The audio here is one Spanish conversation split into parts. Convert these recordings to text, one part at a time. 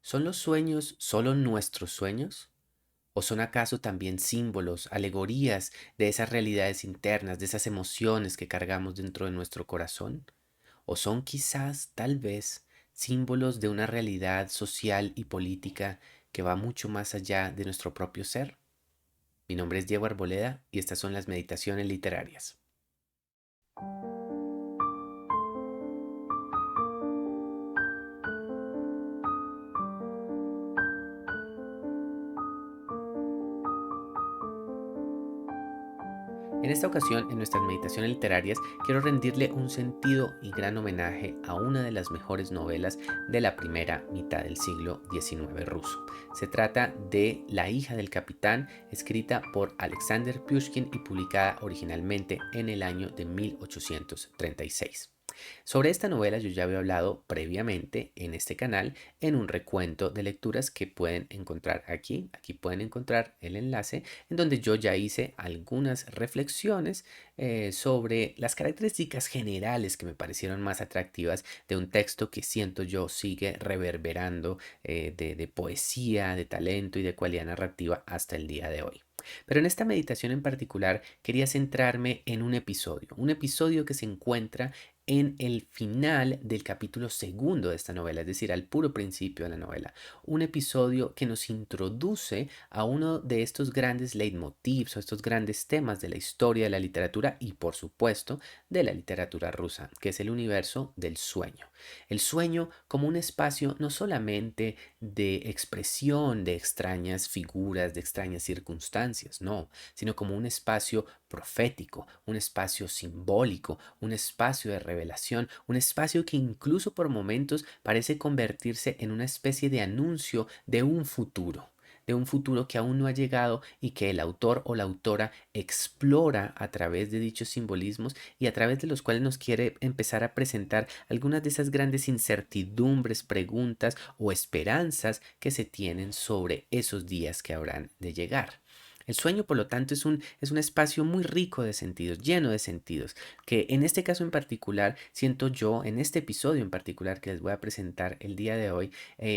¿Son los sueños solo nuestros sueños? ¿O son acaso también símbolos, alegorías de esas realidades internas, de esas emociones que cargamos dentro de nuestro corazón? ¿O son quizás, tal vez, símbolos de una realidad social y política que va mucho más allá de nuestro propio ser? Mi nombre es Diego Arboleda y estas son las meditaciones literarias. En esta ocasión, en nuestras meditaciones literarias, quiero rendirle un sentido y gran homenaje a una de las mejores novelas de la primera mitad del siglo XIX ruso. Se trata de La hija del capitán, escrita por Alexander Pushkin y publicada originalmente en el año de 1836. Sobre esta novela yo ya había hablado previamente en este canal en un recuento de lecturas que pueden encontrar aquí. Aquí pueden encontrar el enlace en donde yo ya hice algunas reflexiones sobre las características generales que me parecieron más atractivas de un texto que siento yo sigue reverberando de poesía, de talento y de cualidad narrativa hasta el día de hoy. Pero en esta meditación en particular quería centrarme en un episodio que se encuentra en el final del capítulo segundo de esta novela, es decir, al puro principio de la novela. Un episodio que nos introduce a uno de estos grandes leitmotivs o estos grandes temas de la historia de la literatura y, por supuesto, de la literatura rusa, que es el universo del sueño. El sueño como un espacio no solamente de expresión de extrañas figuras, de extrañas circunstancias, no, sino como un espacio profético, un espacio simbólico, un espacio de revelación, un espacio que incluso por momentos parece convertirse en una especie de anuncio de un futuro que aún no ha llegado y que el autor o la autora explora a través de dichos simbolismos y a través de los cuales nos quiere empezar a presentar algunas de esas grandes incertidumbres, preguntas o esperanzas que se tienen sobre esos días que habrán de llegar. El sueño, por lo tanto, es un espacio muy rico de sentidos, lleno de sentidos, que en este caso en particular, siento yo, en este episodio en particular que les voy a presentar el día de hoy,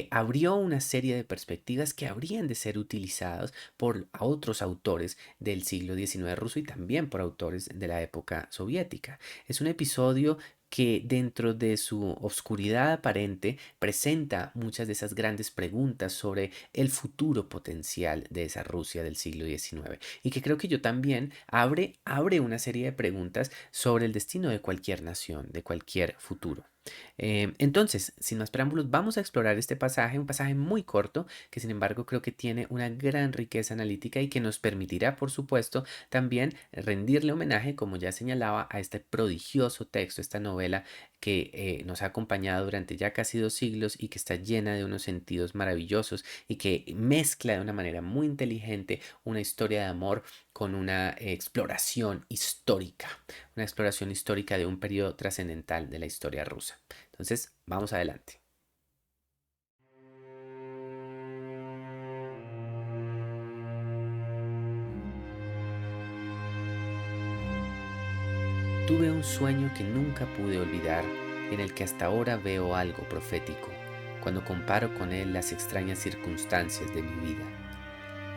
abrió una serie de perspectivas que habrían de ser utilizadas por otros autores del siglo XIX ruso y también por autores de la época soviética. Es un episodio que dentro de su oscuridad aparente presenta muchas de esas grandes preguntas sobre el futuro potencial de esa Rusia del siglo XIX y que creo que yo también abre una serie de preguntas sobre el destino de cualquier nación, de cualquier futuro. Entonces, sin más preámbulos, vamos a explorar este pasaje, un pasaje muy corto que sin embargo creo que tiene una gran riqueza analítica y que nos permitirá, por supuesto, también rendirle homenaje, como ya señalaba, a este prodigioso texto, esta novela que nos ha acompañado durante ya casi 2 siglos y que está llena de unos sentidos maravillosos y que mezcla de una manera muy inteligente una historia de amor con una exploración histórica de un periodo trascendental de la historia rusa. Entonces, vamos adelante. Tuve un sueño que nunca pude olvidar y en el que hasta ahora veo algo profético, cuando comparo con él las extrañas circunstancias de mi vida.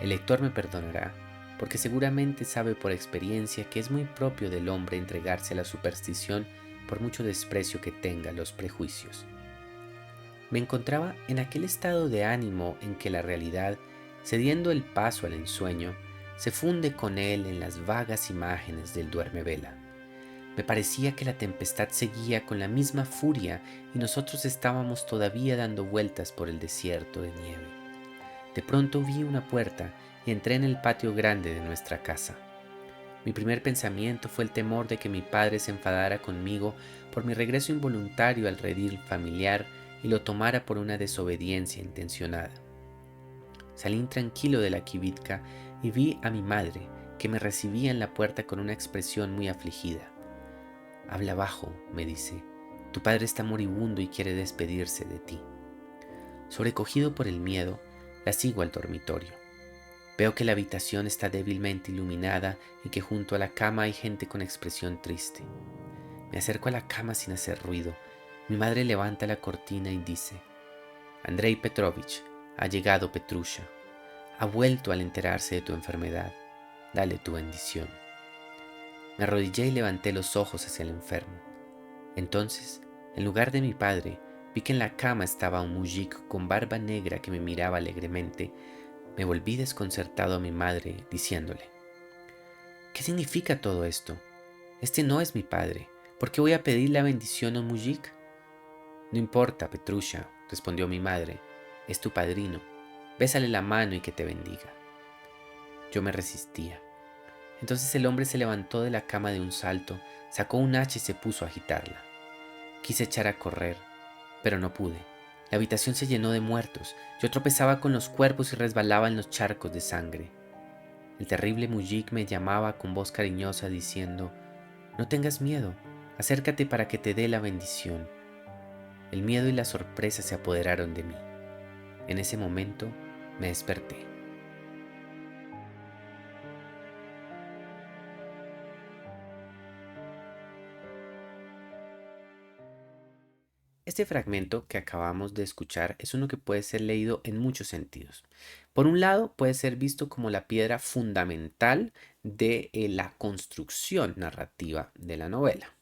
El lector me perdonará, porque seguramente sabe por experiencia que es muy propio del hombre entregarse a la superstición por mucho desprecio que tenga a los prejuicios. Me encontraba en aquel estado de ánimo en que la realidad, cediendo el paso al ensueño, se funde con él en las vagas imágenes del duermevela. Me parecía que la tempestad seguía con la misma furia y nosotros estábamos todavía dando vueltas por el desierto de nieve. De pronto vi una puerta y entré en el patio grande de nuestra casa. Mi primer pensamiento fue el temor de que mi padre se enfadara conmigo por mi regreso involuntario al redil familiar y lo tomara por una desobediencia intencionada. Salí intranquilo de la kibitka y vi a mi madre, que me recibía en la puerta con una expresión muy afligida. Habla bajo, me dice. Tu padre está moribundo y quiere despedirse de ti. Sobrecogido por el miedo, la sigo al dormitorio. Veo que la habitación está débilmente iluminada y que junto a la cama hay gente con expresión triste. Me acerco a la cama sin hacer ruido. Mi madre levanta la cortina y dice: Andrei Petrovich, ha llegado Petrusha. Ha vuelto al enterarse de tu enfermedad. Dale tu bendición. Me arrodillé y levanté los ojos hacia el enfermo. Entonces, en lugar de mi padre, vi que en la cama estaba un mujik con barba negra que me miraba alegremente. Me volví desconcertado a mi madre, diciéndole: ¿qué significa todo esto? Este no es mi padre. ¿Por qué voy a pedir la bendición a un mujik? No importa, Petrusha, respondió mi madre. Es tu padrino. Bésale la mano y que te bendiga. Yo me resistía. Entonces el hombre se levantó de la cama de un salto, sacó un hacha y se puso a agitarla. Quise echar a correr, pero no pude. La habitación se llenó de muertos. Yo tropezaba con los cuerpos y resbalaba en los charcos de sangre. El terrible mujik me llamaba con voz cariñosa diciendo: no tengas miedo, acércate para que te dé la bendición. El miedo y la sorpresa se apoderaron de mí. En ese momento me desperté. Este fragmento que acabamos de escuchar es uno que puede ser leído en muchos sentidos. Por un lado, puede ser visto como la piedra fundamental de la construcción narrativa de la novela.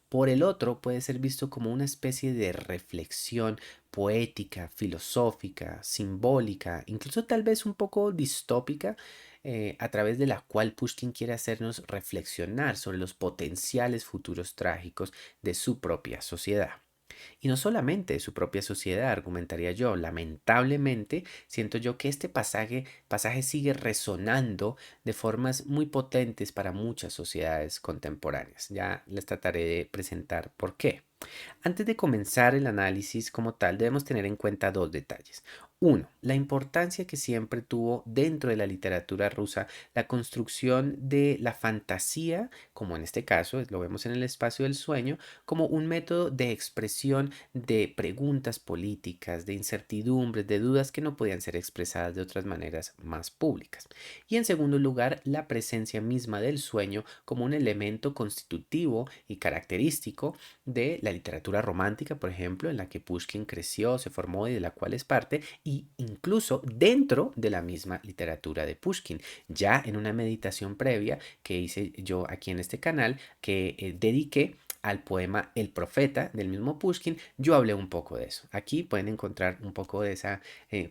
Por el otro, puede ser visto como una especie de reflexión poética, filosófica, simbólica, incluso tal vez un poco distópica, a través de la cual Pushkin quiere hacernos reflexionar sobre los potenciales futuros trágicos de su propia sociedad. Y no solamente de su propia sociedad, argumentaría yo. Lamentablemente, siento yo que este pasaje sigue resonando de formas muy potentes para muchas sociedades contemporáneas. Ya les trataré de presentar por qué. Antes de comenzar el análisis como tal, debemos tener en cuenta dos detalles. Uno, la importancia que siempre tuvo dentro de la literatura rusa la construcción de la fantasía, como en este caso, lo vemos en el espacio del sueño, como un método de expresión de preguntas políticas, de incertidumbres, de dudas que no podían ser expresadas de otras maneras más públicas. Y en segundo lugar, la presencia misma del sueño como un elemento constitutivo y característico de la literatura romántica, por ejemplo, en la que Pushkin creció, se formó y de la cual es parte, y incluso dentro de la misma literatura de Pushkin. Ya en una meditación previa que hice yo aquí en este canal, que dediqué al poema El Profeta del mismo Pushkin, yo hablé un poco de eso. Aquí pueden encontrar un poco de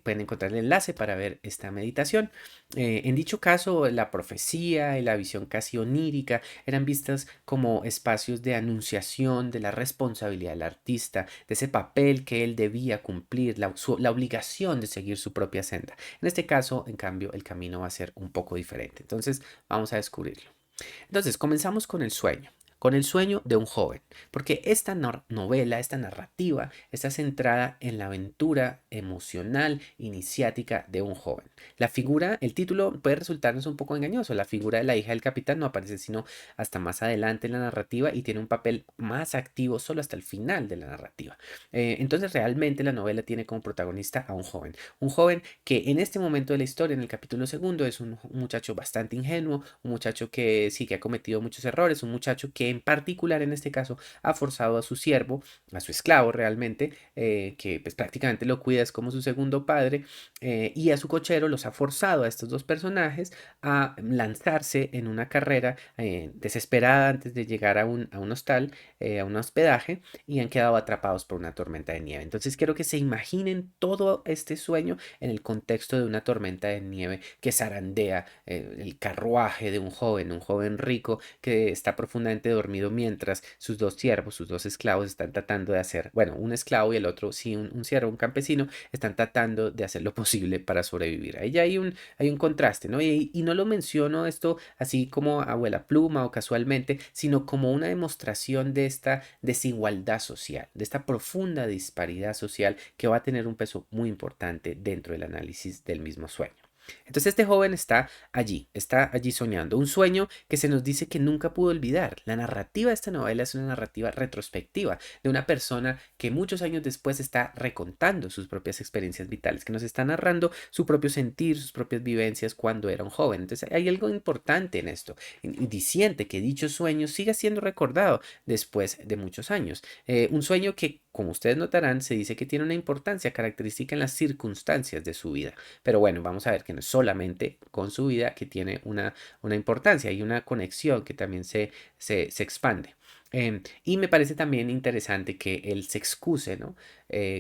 pueden encontrar el enlace para ver esta meditación. En dicho caso, la profecía y la visión casi onírica eran vistas como espacios de anunciación de la responsabilidad del artista, de ese papel que él debía cumplir, la obligación de seguir su propia senda. En este caso, en cambio, el camino va a ser un poco diferente. Entonces, vamos a descubrirlo. Entonces, comenzamos con el sueño. Con el sueño de un joven, porque esta novela, esta narrativa, está centrada en la aventura emocional iniciática de un joven. La figura, el título puede resultarnos un poco engañoso. La figura de la hija del capitán no aparece sino hasta más adelante en la narrativa y tiene un papel más activo solo hasta el final de la narrativa. Entonces, realmente la novela tiene como protagonista a un joven que en este momento de la historia, en el capítulo segundo, es un muchacho bastante ingenuo, un muchacho que sí que ha cometido muchos errores, un muchacho que en particular en este caso ha forzado a su siervo, a su esclavo realmente, que pues prácticamente lo cuida, es como su segundo padre, y a su cochero los ha forzado a estos dos personajes a lanzarse en una carrera desesperada antes de llegar a un hostal, a un hospedaje, y han quedado atrapados por una tormenta de nieve. Entonces quiero que se imaginen todo este sueño en el contexto de una tormenta de nieve que zarandea el carruaje de un joven rico que está profundamente dormido mientras sus dos siervos, sus dos esclavos están tratando de hacer, bueno, un esclavo y el otro, sí, un siervo, un campesino, están tratando de hacer lo posible para sobrevivir. Ahí ya hay un contraste, ¿no? Y no lo menciono esto así como abuela pluma o casualmente, sino como una demostración de esta desigualdad social, de esta profunda disparidad social que va a tener un peso muy importante dentro del análisis del mismo sueño. Entonces este joven está allí soñando, un sueño que se nos dice que nunca pudo olvidar. La narrativa de esta novela es una narrativa retrospectiva de una persona que muchos años después está recontando sus propias experiencias vitales, que nos está narrando su propio sentir, sus propias vivencias cuando era un joven. Entonces hay algo importante en esto, y diciente que dicho sueño siga siendo recordado después de muchos años. Un sueño que como ustedes notarán, se dice que tiene una importancia característica en las circunstancias de su vida. Pero bueno, vamos a ver que no es solamente con su vida que tiene una importancia, hay una conexión que también se expande. Y me parece también interesante que él se excuse, ¿no?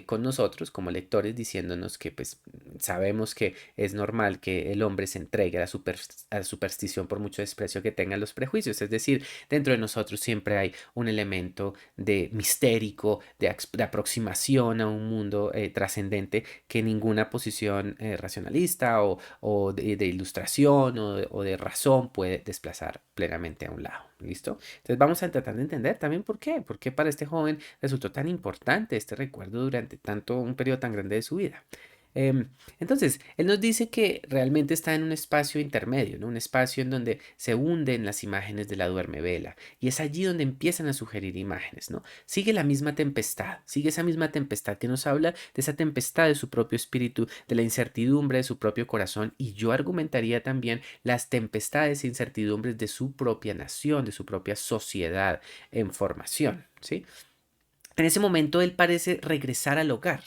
Con nosotros como lectores diciéndonos que pues sabemos que es normal que el hombre se entregue a a la superstición por mucho desprecio que tengan los prejuicios. Es decir, dentro de nosotros siempre hay un elemento de mistérico, de aproximación a un mundo trascendente que ninguna posición racionalista o de ilustración o de razón puede desplazar plenamente a un lado. ¿Listo? Entonces vamos a tratar de entender también por qué para este joven resultó tan importante este recuerdo durante tanto un periodo tan grande de su vida. Entonces, él nos dice que realmente está en un espacio intermedio, ¿no? Un espacio en donde se hunden las imágenes de la duermevela y es allí donde empiezan a sugerir imágenes, ¿no? Sigue la misma tempestad, sigue esa misma tempestad que nos habla de esa tempestad de su propio espíritu, de la incertidumbre de su propio corazón y yo argumentaría también las tempestades e incertidumbres de su propia nación, de su propia sociedad en formación, ¿sí? En ese momento él parece regresar al hogar.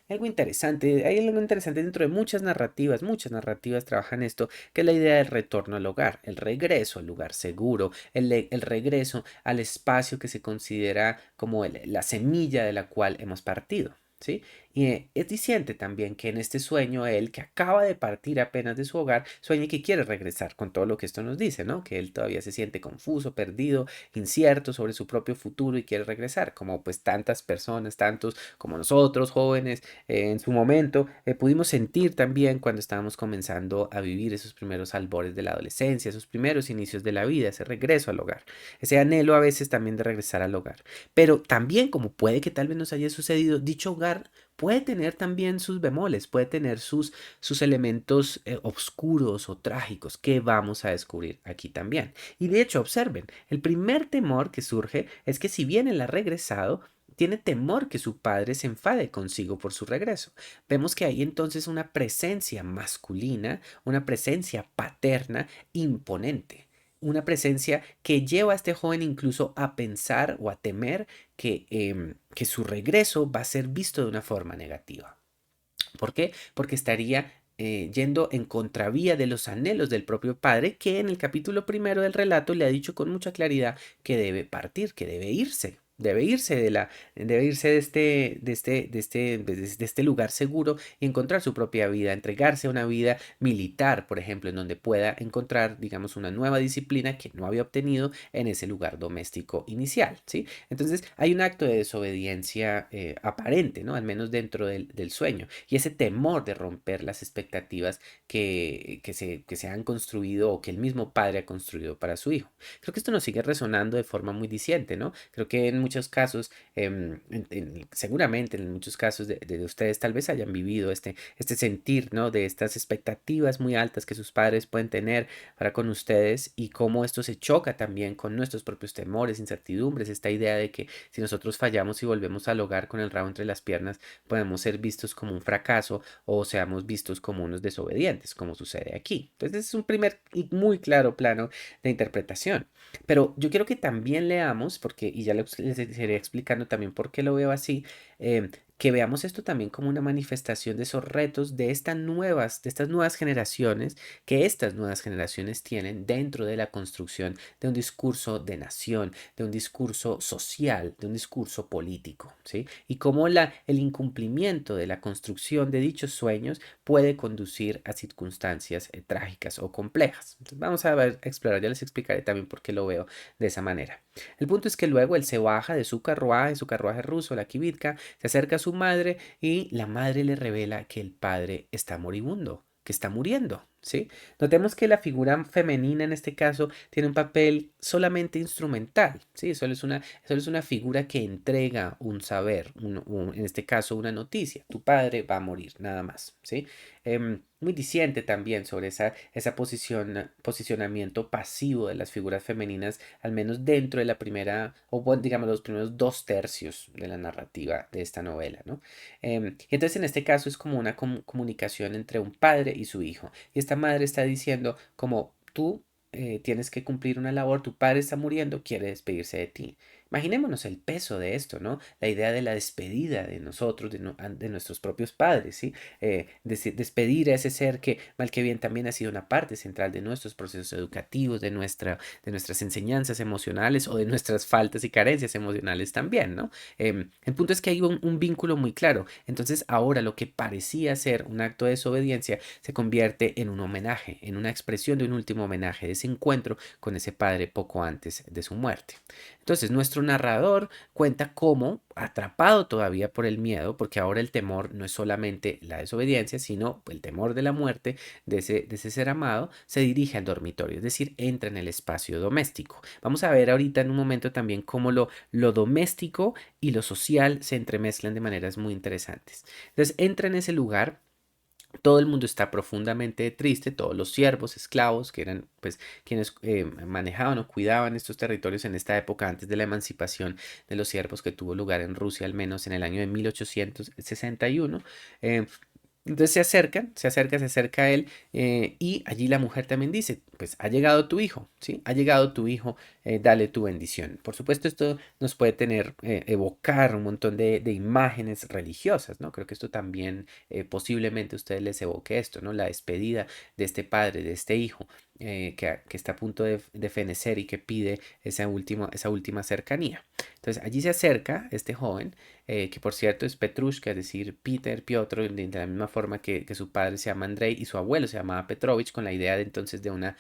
Hay algo interesante dentro de muchas narrativas trabajan esto, que es la idea del retorno al hogar, el regreso al lugar seguro, el regreso al espacio que se considera como la semilla de la cual hemos partido. ¿Sí? Y es diciente también que en este sueño él, que acaba de partir apenas de su hogar, sueña que quiere regresar con todo lo que esto nos dice, ¿no? Que él todavía se siente confuso, perdido, incierto sobre su propio futuro y quiere regresar, como pues tantas personas, tantos como nosotros jóvenes en su momento pudimos sentir también cuando estábamos comenzando a vivir esos primeros albores de la adolescencia, esos primeros inicios de la vida, ese regreso al hogar, ese anhelo a veces también de regresar al hogar. Pero también, como puede que tal vez nos haya sucedido, dicho hogar puede tener también sus bemoles, puede tener sus elementos oscuros o trágicos que vamos a descubrir aquí también. Y de hecho, observen, el primer temor que surge es que si bien él ha regresado, tiene temor que su padre se enfade consigo por su regreso. Vemos que hay entonces una presencia masculina, una presencia paterna imponente. Una presencia que lleva a este joven incluso a pensar o a temer que su regreso va a ser visto de una forma negativa. ¿Por qué? Porque estaría yendo en contravía de los anhelos del propio padre, que en el capítulo primero del relato le ha dicho con mucha claridad que debe partir, que debe irse. Debe irse de este lugar seguro y encontrar su propia vida, entregarse a una vida militar, por ejemplo, en donde pueda encontrar, digamos, una nueva disciplina que no había obtenido en ese lugar doméstico inicial, ¿sí? Entonces hay un acto de desobediencia aparente, ¿no? Al menos dentro del sueño. Y ese temor de romper las expectativas que se han construido o que el mismo padre ha construido para su hijo. Creo que esto nos sigue resonando de forma muy diciente, ¿no? Creo que en muchos casos, seguramente en muchos casos de ustedes tal vez hayan vivido este sentir, ¿no? De estas expectativas muy altas que sus padres pueden tener para con ustedes y cómo esto se choca también con nuestros propios temores, incertidumbres, esta idea de que si nosotros fallamos y volvemos al hogar con el rabo entre las piernas, podemos ser vistos como un fracaso o seamos vistos como unos desobedientes, como sucede aquí. Entonces es un primer y muy claro plano de interpretación. Pero yo quiero que también leamos, porque, y ya les iré explicando también por qué lo veo así, que veamos esto también como una manifestación de esos retos de estas nuevas generaciones, que estas nuevas generaciones tienen dentro de la construcción de un discurso de nación, de un discurso social, de un discurso político, ¿sí? Y cómo el incumplimiento de la construcción de dichos sueños puede conducir a circunstancias trágicas o complejas. Entonces vamos a ver, explorar, ya les explicaré también por qué lo veo de esa manera. El punto es que luego él se baja de su carruaje ruso, la kibitka, se acerca a su madre y la madre le revela que el padre está moribundo, que está muriendo, ¿sí? Notemos que la figura femenina en este caso tiene un papel solamente instrumental, ¿sí? Solo es una figura que entrega un saber, en este caso una noticia. Tu padre va a morir, nada más, ¿sí? Muy diciente también sobre esa posicionamiento pasivo de las figuras femeninas, al menos dentro de la primera, o bueno, digamos los primeros 2/3 de la narrativa de esta novela, ¿no? Entonces en este caso es como una comunicación entre un padre y su hijo. Y esta madre está diciendo como tú tienes que cumplir una labor, tu padre está muriendo, quiere despedirse de ti. Imaginémonos el peso de esto, ¿no? La idea de la despedida de nosotros, de nuestros propios padres, ¿sí? Despedir a ese ser que, mal que bien, también ha sido una parte central de nuestros procesos educativos, de nuestras enseñanzas emocionales o de nuestras faltas y carencias emocionales también, ¿no? El punto es que hay un vínculo muy claro. Entonces, ahora lo que parecía ser un acto de desobediencia se convierte en un homenaje, en una expresión de un último homenaje, de ese encuentro con ese padre poco antes de su muerte. Entonces, nuestro narrador cuenta cómo, atrapado todavía por el miedo, porque ahora el temor no es solamente la desobediencia, sino el temor de la muerte de ese ser amado, se dirige al dormitorio, es decir, entra en el espacio doméstico. Vamos a ver ahorita en un momento también cómo lo doméstico y lo social se entremezclan de maneras muy interesantes. Entonces, entra en ese lugar. Todo el mundo está profundamente triste, todos los siervos, esclavos, que eran pues quienes manejaban o cuidaban estos territorios en esta época antes de la emancipación de los siervos que tuvo lugar en Rusia al menos en el año de 1861. eh, entonces se acerca a él y allí la mujer también dice, pues ha llegado tu hijo, ¿sí? Ha llegado tu hijo, dale tu bendición. Por supuesto, esto nos puede evocar un montón de imágenes religiosas, ¿no? Creo que esto también posiblemente a ustedes les evoque esto, ¿no? La despedida de este padre, de este hijo, que está a punto de fenecer y que pide esa última cercanía. Entonces allí se acerca este joven, que por cierto es Petrushka, es decir, Peter, Piotr, de la misma forma que su padre se llama Andrei y su abuelo se llamaba Petrovich, con la idea de entonces de una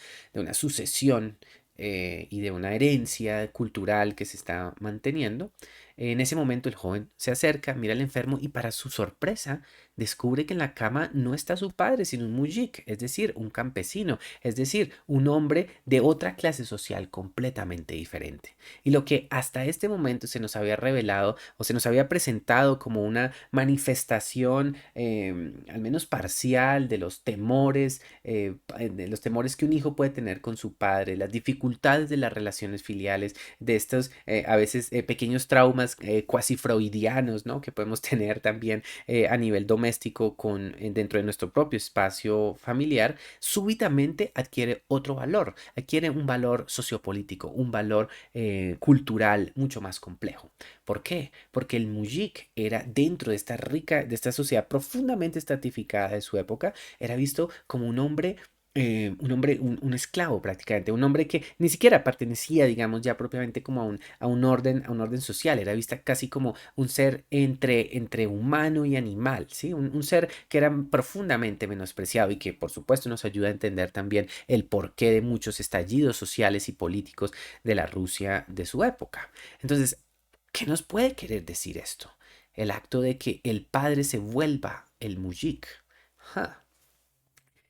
sucesión y de una herencia cultural que se está manteniendo. En ese momento el joven se acerca, mira al enfermo y para su sorpresa descubre que en la cama no está su padre, sino un mujik, es decir, un campesino, es decir, un hombre de otra clase social completamente diferente. Y lo que hasta este momento se nos había revelado o se nos había presentado como una manifestación, al menos parcial, de los temores que un hijo puede tener con su padre, las dificultades de las relaciones filiales, de estos a veces pequeños traumas cuasi freudianos, ¿no? Que podemos tener también a nivel doméstico dentro de nuestro propio espacio familiar, súbitamente adquiere otro valor, adquiere un valor sociopolítico, un valor cultural mucho más complejo. ¿Por qué? Porque el mujik era dentro de esta sociedad profundamente estratificada de su época, era visto como un esclavo prácticamente, un hombre que ni siquiera pertenecía, digamos, ya propiamente como a un orden social, era vista casi como un ser entre humano y animal, ¿sí? Un ser que era profundamente menospreciado y que por supuesto nos ayuda a entender también el porqué de muchos estallidos sociales y políticos de la Rusia de su época. Entonces, ¿qué nos puede querer decir esto? El acto de que el padre se vuelva el mujik. Ja.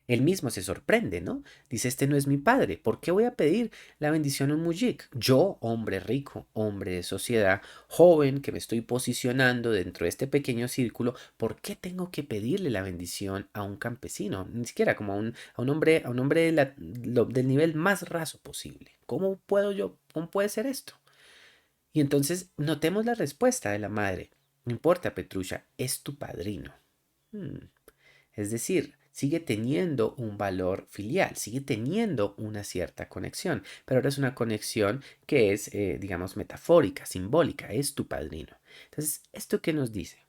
Él mismo se sorprende, ¿no? Dice, este no es mi padre, ¿por qué voy a pedir la bendición a un mujik? Yo, hombre rico, hombre de sociedad, joven, que me estoy posicionando dentro de este pequeño círculo, ¿por qué tengo que pedirle la bendición a un campesino? Ni siquiera como a un hombre del nivel más raso posible. ¿Cómo puede ser esto? Y entonces notemos la respuesta de la madre. No importa, Petrusha, es tu padrino. Hmm. Es decir, sigue teniendo un valor filial, sigue teniendo una cierta conexión, pero ahora es una conexión que es, digamos, metafórica, simbólica, es tu padrino. Entonces, ¿esto qué nos dice?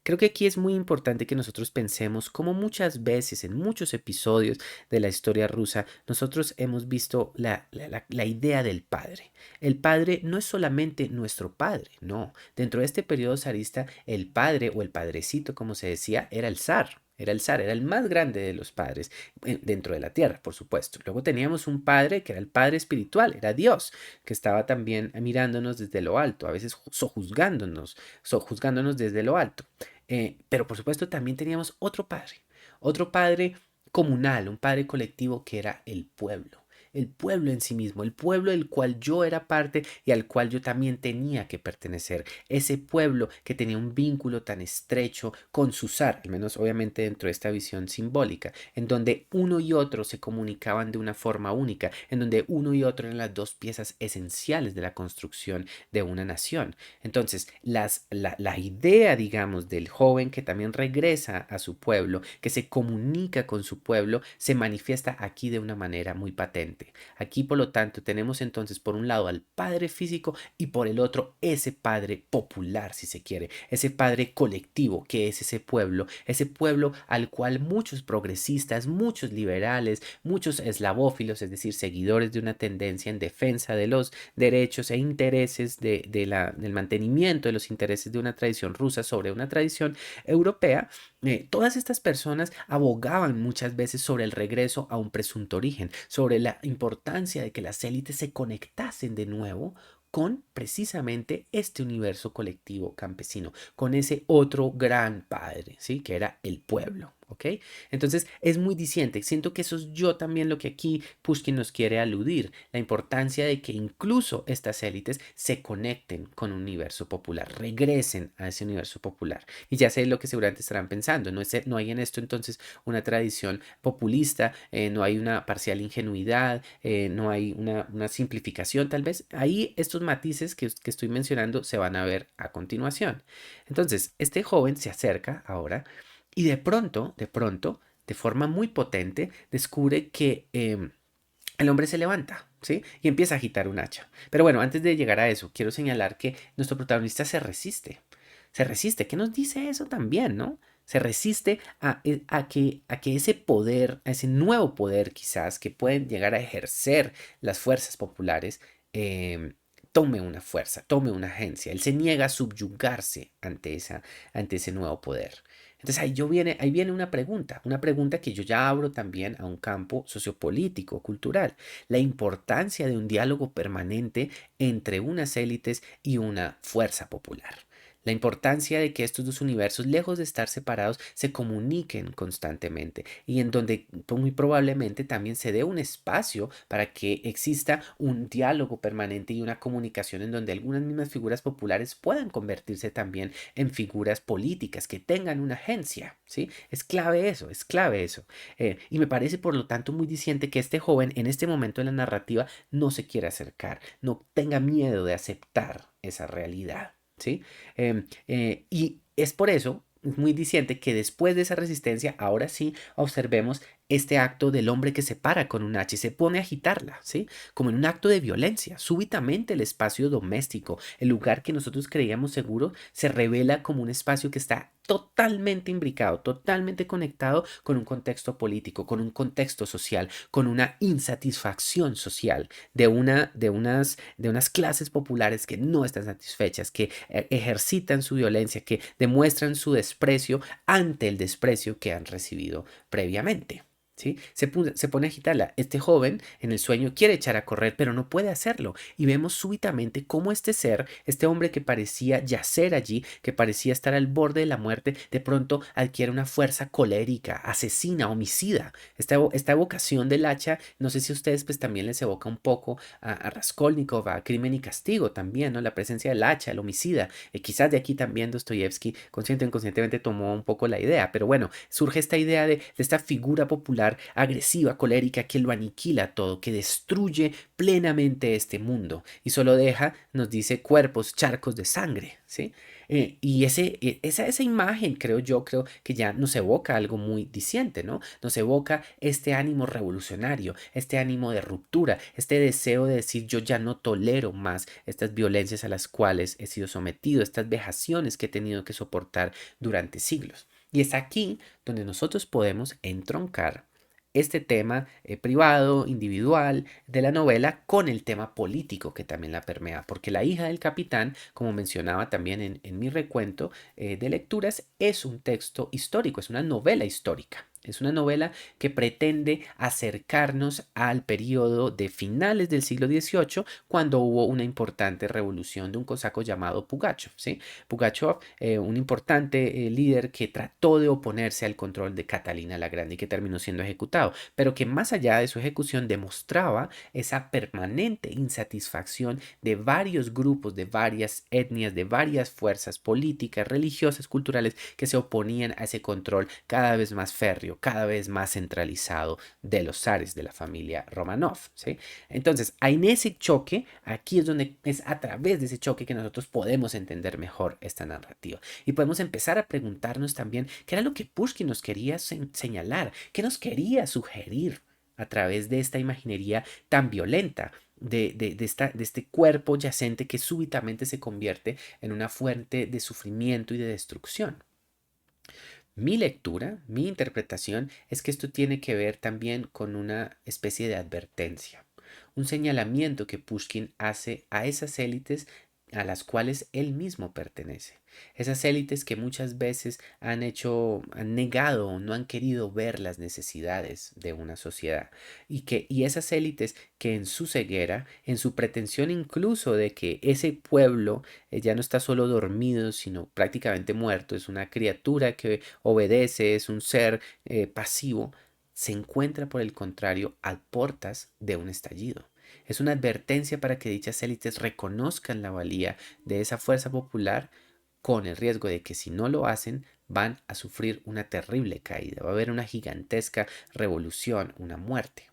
Creo que aquí es muy importante que nosotros pensemos cómo muchas veces en muchos episodios de la historia rusa nosotros hemos visto la idea del padre. El padre no es solamente nuestro padre, no. Dentro de este periodo zarista, el padre o el padrecito, como se decía, era el zar. Era el zar, era el más grande de los padres dentro de la tierra, por supuesto. Luego teníamos un padre que era el padre espiritual, era Dios, que estaba también mirándonos desde lo alto, a veces sojuzgándonos desde lo alto. Pero por supuesto también teníamos otro padre comunal, un padre colectivo que era el pueblo en sí mismo, el pueblo del cual yo era parte y al cual yo también tenía que pertenecer, ese pueblo que tenía un vínculo tan estrecho con su zar, al menos obviamente dentro de esta visión simbólica, en donde uno y otro se comunicaban de una forma única, en donde uno y otro eran las dos piezas esenciales de la construcción de una nación. Entonces, la idea, digamos, del joven que también regresa a su pueblo, que se comunica con su pueblo, se manifiesta aquí de una manera muy patente. diferente. Aquí, por lo tanto, tenemos entonces por un lado al padre físico y por el otro ese padre popular, si se quiere, ese padre colectivo que es ese pueblo al cual muchos progresistas, muchos liberales, muchos eslavófilos, es decir, seguidores de una tendencia en defensa de los derechos e intereses del mantenimiento de los intereses de una tradición rusa sobre una tradición europea, todas estas personas abogaban muchas veces sobre el regreso a un presunto origen, sobre la importancia de que las élites se conectasen de nuevo con precisamente este universo colectivo campesino, con ese otro gran padre, ¿sí? Que era el pueblo. ¿Ok? Entonces es muy diciente. Siento que eso es yo también lo que aquí Pushkin nos quiere aludir, la importancia de que incluso estas élites se conecten con un universo popular, regresen a ese universo popular. Y ya sé lo que seguramente estarán pensando, no hay en esto entonces una tradición populista, no hay una parcial ingenuidad, no hay una simplificación tal vez. Ahí estos matices que estoy mencionando se van a ver a continuación. Entonces, este joven se acerca ahora y de forma muy potente, descubre que el hombre se levanta, ¿sí? Y empieza a agitar un hacha. Pero bueno, antes de llegar a eso, quiero señalar que nuestro protagonista se resiste. Se resiste. ¿Qué nos dice eso también, no? Se resiste a que ese poder, a ese nuevo poder quizás que pueden llegar a ejercer las fuerzas populares, tome una fuerza, tome una agencia. Él se niega a subyugarse ante ese nuevo poder. Entonces ahí viene una pregunta que yo ya abro también a un campo sociopolítico, cultural, la importancia de un diálogo permanente entre unas élites y una fuerza popular. La importancia de que estos dos universos, lejos de estar separados, se comuniquen constantemente y en donde muy probablemente también se dé un espacio para que exista un diálogo permanente y una comunicación en donde algunas mismas figuras populares puedan convertirse también en figuras políticas que tengan una agencia, ¿sí? Es clave eso, es clave eso. Y me parece, por lo tanto, muy diciente que este joven en este momento de la narrativa no se quiera acercar, no tenga miedo de aceptar esa realidad. ¿Sí? Y es por eso muy diciente que después de esa resistencia, ahora sí observemos este acto del hombre que se para con un hacha y se pone a agitarla, ¿sí? Como en un acto de violencia. Súbitamente el espacio doméstico, el lugar que nosotros creíamos seguro, se revela como un espacio que está totalmente imbricado, totalmente conectado con un contexto político, con un contexto social, con una insatisfacción social de unas clases populares que no están satisfechas, que ejercitan su violencia, que demuestran su desprecio ante el desprecio que han recibido previamente. ¿Sí? Se pone a agitarla. Este joven en el sueño quiere echar a correr, pero no puede hacerlo. Y vemos súbitamente cómo este ser, este hombre que parecía yacer allí, que parecía estar al borde de la muerte, de pronto adquiere una fuerza colérica, asesina, homicida. Esta evocación del hacha, no sé si a ustedes pues también les evoca un poco a Raskolnikov, a Crimen y Castigo también, ¿no? La presencia del hacha, el homicida. Quizás de aquí también Dostoyevsky consciente o inconscientemente tomó un poco la idea, pero bueno, surge esta idea de esta figura popular agresiva, colérica, que lo aniquila todo, que destruye plenamente este mundo y solo deja, nos dice, cuerpos, charcos de sangre, ¿sí? Y esa imagen, creo que ya nos evoca algo muy diciente, ¿no? Nos evoca este ánimo revolucionario, este ánimo de ruptura, este deseo de decir yo ya no tolero más estas violencias a las cuales he sido sometido, estas vejaciones que he tenido que soportar durante siglos. Y es aquí donde nosotros podemos entroncar este tema privado, individual de la novela con el tema político que también la permea, porque La hija del capitán, como mencionaba también en mi recuento de lecturas, es un texto histórico, es una novela histórica. Es una novela que pretende acercarnos al periodo de finales del siglo XVIII, cuando hubo una importante revolución de un cosaco llamado Pugachov, ¿sí? Pugachov, un importante líder que trató de oponerse al control de Catalina la Grande y que terminó siendo ejecutado, pero que más allá de su ejecución demostraba esa permanente insatisfacción de varios grupos, de varias etnias, de varias fuerzas políticas, religiosas, culturales que se oponían a ese control cada vez más férreo, cada vez más centralizado de los zares de la familia Romanov, ¿sí? Entonces, en ese choque, aquí es donde es a través de ese choque que nosotros podemos entender mejor esta narrativa. Y podemos empezar a preguntarnos también qué era lo que Pushkin nos quería señalar, qué nos quería sugerir a través de esta imaginería tan violenta, de este cuerpo yacente que súbitamente se convierte en una fuente de sufrimiento y de destrucción. Mi lectura, mi interpretación es que esto tiene que ver también con una especie de advertencia, un señalamiento que Pushkin hace a esas élites a las cuales él mismo pertenece. Esas élites que muchas veces han negado o no han querido ver las necesidades de una sociedad. Y esas élites que en su ceguera, en su pretensión incluso de que ese pueblo ya no está solo dormido, sino prácticamente muerto, es una criatura que obedece, es un ser pasivo, se encuentra por el contrario a puertas de un estallido. Es una advertencia para que dichas élites reconozcan la valía de esa fuerza popular con el riesgo de que si no lo hacen van a sufrir una terrible caída, va a haber una gigantesca revolución, una muerte.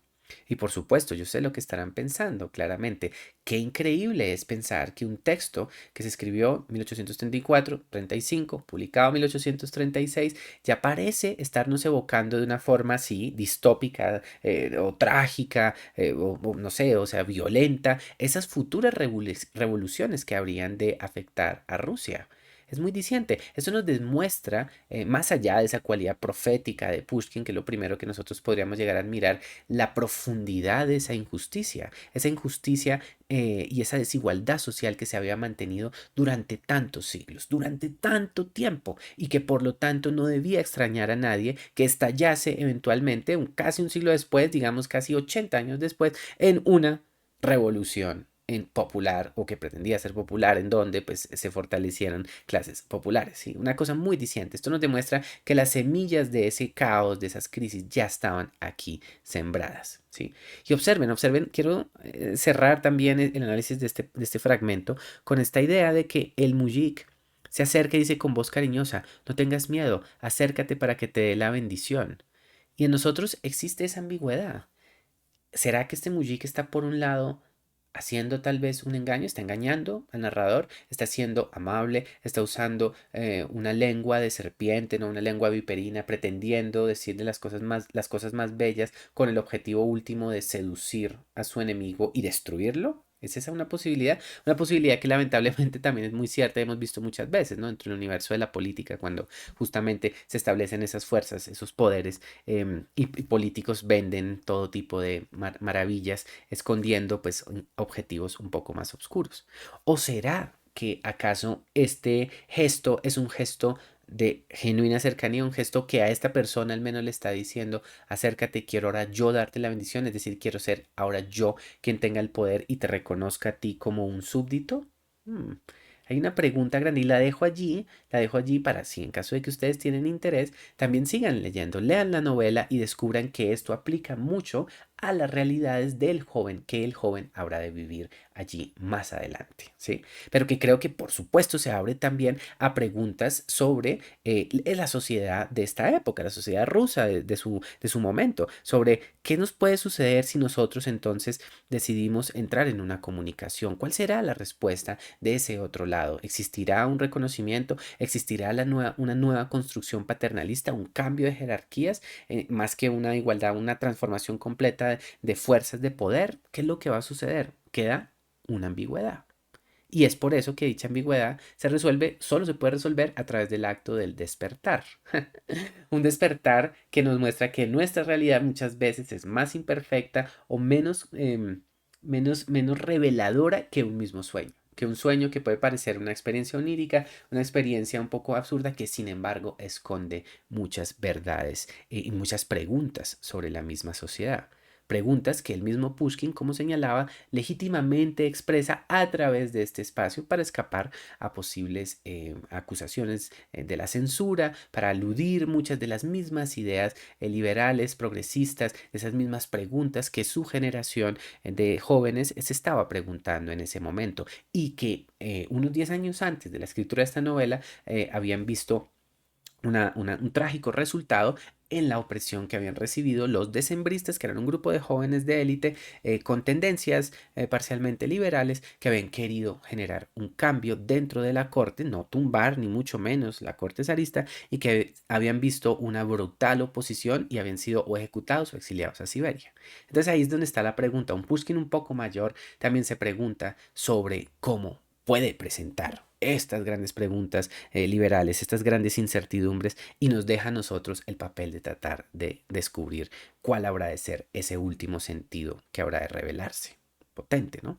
Y por supuesto, yo sé lo que estarán pensando, claramente. Qué increíble es pensar que un texto que se escribió en 1834-35, publicado en 1836, ya parece estarnos evocando de una forma así, distópica o trágica, o no sé, o sea, violenta, esas futuras revoluciones que habrían de afectar a Rusia. Es muy diciente. Eso nos demuestra, más allá de esa cualidad profética de Pushkin, que es lo primero que nosotros podríamos llegar a admirar, la profundidad de esa injusticia y esa desigualdad social que se había mantenido durante tantos siglos, durante tanto tiempo, y que por lo tanto no debía extrañar a nadie que estallase eventualmente, casi un siglo después, digamos casi 80 años después, en una revolución popular o que pretendía ser popular, en donde pues se fortalecieron clases populares. ¿Sí? Una cosa muy diciente. Esto nos demuestra que las semillas de ese caos, de esas crisis, ya estaban aquí sembradas. ¿Sí? Y observen, quiero cerrar también el análisis de este fragmento con esta idea de que el mujik se acerca y dice con voz cariñosa, no tengas miedo, acércate para que te dé la bendición. Y en nosotros existe esa ambigüedad. ¿Será que este mujik está por un lado haciendo tal vez un engaño, está engañando al narrador, está siendo amable, está usando una lengua de serpiente, no una lengua viperina, pretendiendo decirle las cosas más bellas con el objetivo último de seducir a su enemigo y destruirlo? ¿Es esa una posibilidad que lamentablemente también es muy cierta y hemos visto muchas veces, ¿no? Dentro del universo de la política, cuando justamente se establecen esas fuerzas, esos poderes y políticos venden todo tipo de maravillas escondiendo pues objetivos un poco más oscuros. ¿O será que acaso este gesto es un gesto de genuina cercanía, un gesto que a esta persona al menos le está diciendo, acércate, quiero ahora yo darte la bendición, es decir, quiero ser ahora yo quien tenga el poder y te reconozca a ti como un súbdito? Hmm. Hay una pregunta grande y la dejo allí para si en caso de que ustedes tienen interés, también sigan leyendo, lean la novela y descubran que esto aplica mucho a las realidades del joven que el joven habrá de vivir allí más adelante, ¿sí? Pero que creo que por supuesto se abre también a preguntas sobre la sociedad de esta época, la sociedad rusa de su momento, sobre qué nos puede suceder si nosotros entonces decidimos entrar en una comunicación. ¿Cuál será la respuesta de ese otro lado? ¿Existirá un reconocimiento? ¿Existirá una nueva construcción paternalista, un cambio de jerarquías, más que una igualdad, una transformación completa de fuerzas de poder? ¿Qué es lo que va a suceder? Queda una ambigüedad. Y es por eso que dicha ambigüedad solo se puede resolver a través del acto del despertar. Un despertar que nos muestra que nuestra realidad muchas veces es más imperfecta o menos reveladora que un mismo sueño. Que un sueño que puede parecer una experiencia onírica, una experiencia un poco absurda que sin embargo esconde muchas verdades y muchas preguntas sobre la misma sociedad. Preguntas que el mismo Pushkin, como señalaba, legítimamente expresa a través de este espacio para escapar a posibles acusaciones de la censura, para aludir muchas de las mismas ideas liberales, progresistas, esas mismas preguntas que su generación de jóvenes se estaba preguntando en ese momento y que unos 10 años antes de la escritura de esta novela habían visto un trágico resultado en la opresión que habían recibido los decembristas, que eran un grupo de jóvenes de élite con tendencias parcialmente liberales, que habían querido generar un cambio dentro de la corte, no tumbar ni mucho menos la corte zarista, y que habían visto una brutal oposición y habían sido o ejecutados o exiliados a Siberia. Entonces ahí es donde está la pregunta. Un Pushkin un poco mayor también se pregunta sobre cómo puede presentar estas grandes preguntas liberales, estas grandes incertidumbres, y nos deja a nosotros el papel de tratar de descubrir cuál habrá de ser ese último sentido que habrá de revelarse. Potente, ¿no?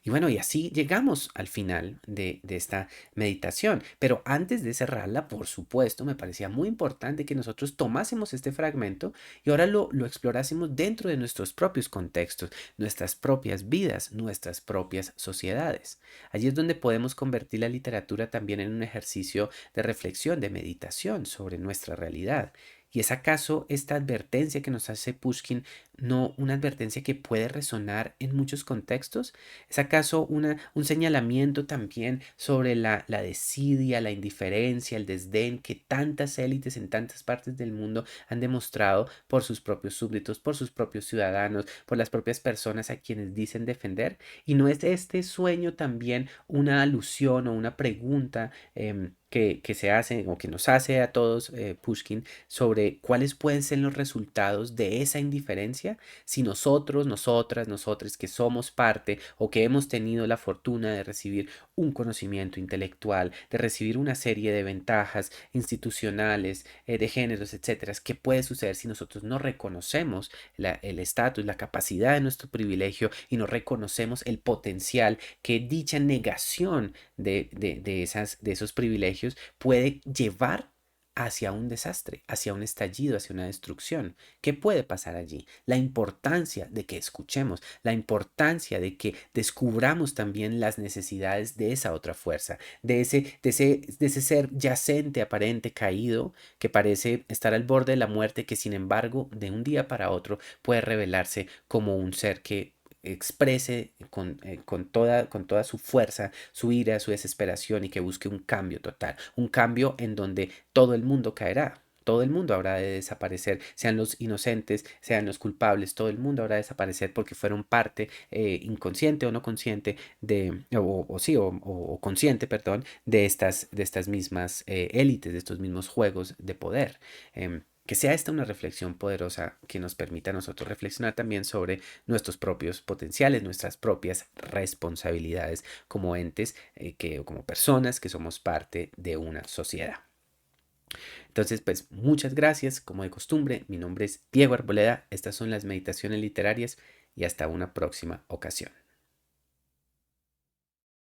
Y bueno, y así llegamos al final de esta meditación. Pero antes de cerrarla, por supuesto, me parecía muy importante que nosotros tomásemos este fragmento y ahora lo explorásemos dentro de nuestros propios contextos, nuestras propias vidas, nuestras propias sociedades. Allí es donde podemos convertir la literatura también en un ejercicio de reflexión, de meditación sobre nuestra realidad. ¿Y es acaso esta advertencia que nos hace Pushkin no una advertencia que puede resonar en muchos contextos? ¿Es acaso un señalamiento también sobre la desidia, la indiferencia, el desdén que tantas élites en tantas partes del mundo han demostrado por sus propios súbditos, por sus propios ciudadanos, por las propias personas a quienes dicen defender? ¿Y no es este sueño también una alusión o una pregunta que se hace o que nos hace a todos Pushkin sobre cuáles pueden ser los resultados de esa indiferencia si nosotros, nosotras, nosotres que somos parte o que hemos tenido la fortuna de recibir un conocimiento intelectual, de recibir una serie de ventajas institucionales, de géneros, etcétera? ¿Qué puede suceder si nosotros no reconocemos el estatus, la capacidad de nuestro privilegio y no reconocemos el potencial que dicha negación de esos privilegios puede llevar hacia un desastre, hacia un estallido, hacia una destrucción? ¿Qué puede pasar allí? La importancia de que escuchemos, la importancia de que descubramos también las necesidades de esa otra fuerza, de ese ser yacente, aparente, caído, que parece estar al borde de la muerte, que sin embargo, de un día para otro puede revelarse como un ser que exprese con toda su fuerza, su ira, su desesperación, y que busque un cambio total, un cambio en donde todo el mundo caerá. Todo el mundo habrá de desaparecer, sean los inocentes, sean los culpables, todo el mundo habrá de desaparecer porque fueron parte inconsciente o no consciente o sí, o consciente, perdón, de estas mismas élites, de estos mismos juegos de poder. Que sea esta una reflexión poderosa que nos permita a nosotros reflexionar también sobre nuestros propios potenciales, nuestras propias responsabilidades como entes, o como personas que somos parte de una sociedad. Entonces, pues muchas gracias, como de costumbre. Mi nombre es Diego Arboleda, estas son las meditaciones literarias y hasta una próxima ocasión.